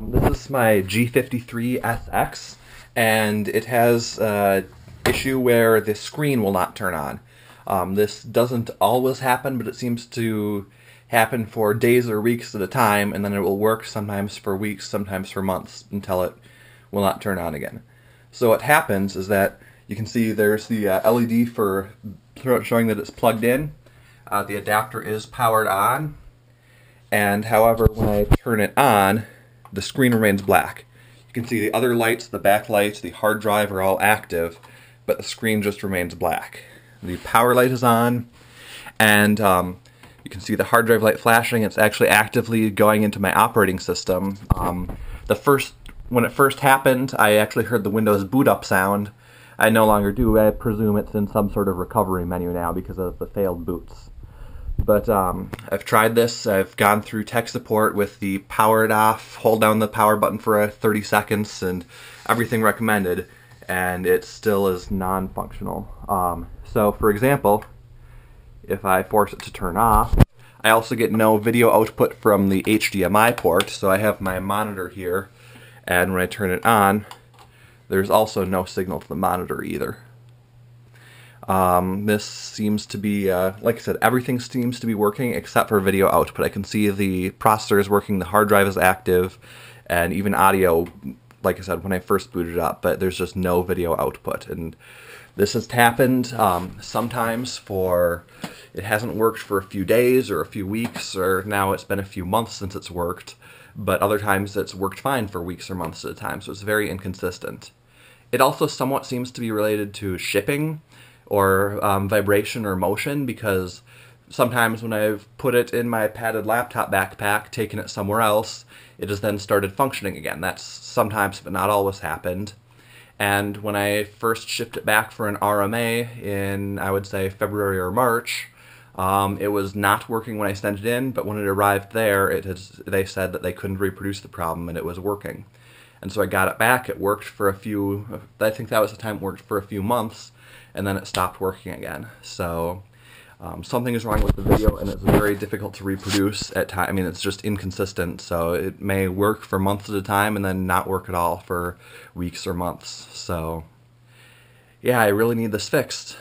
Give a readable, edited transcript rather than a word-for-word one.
This is my G53SX, and it has an issue where the screen will not turn on. This doesn't always happen, but it seems to happen for days or weeks at a time, and then it will work sometimes for weeks, sometimes for months, until it will not turn on again. So what happens is that you can see there's the LED for showing that it's plugged in. The adapter is powered on, and however, when I turn it on, the screen remains black. You can see the other lights, the back lights, the hard drive are all active, but the screen just remains black. The power light is on, and you can see the hard drive light flashing. It's actually actively going into my operating system. When it first happened, I actually heard the Windows boot up sound. I no longer do. I presume it's in some sort of recovery menu now because of the failed boots. But I've tried this. I've gone through tech support with the power it off, hold down the power button for 30 seconds, and everything recommended, and it still is non-functional. So, for example, if I force it to turn off, I also get no video output from the HDMI port, so I have my monitor here, and when I turn it on, there's also no signal to the monitor either. This seems to be, like I said, everything seems to be working except for video output. I can see the processor is working, the hard drive is active, and even audio, like I said, when I first booted up, but there's just no video output. And this has happened sometimes it hasn't worked for a few days or a few weeks, or now it's been a few months since it's worked, but other times it's worked fine for weeks or months at a time, so it's very inconsistent. It also somewhat seems to be related to shipping, or vibration or motion, because sometimes when I've put it in my padded laptop backpack, taken it somewhere else, it has then started functioning again. That's sometimes, but not always, happened. And when I first shipped it back for an RMA in, I would say, February or March, it was not working when I sent it in, but when it arrived there, they said that they couldn't reproduce the problem, and it was working. And so I got it back. It worked for I think that was the time it worked for a few months, and then it stopped working again. So something is wrong with the video, and it's very difficult to reproduce at times. I mean, it's just inconsistent, so it may work for months at a time and then not work at all for weeks or months. So yeah, I really need this fixed.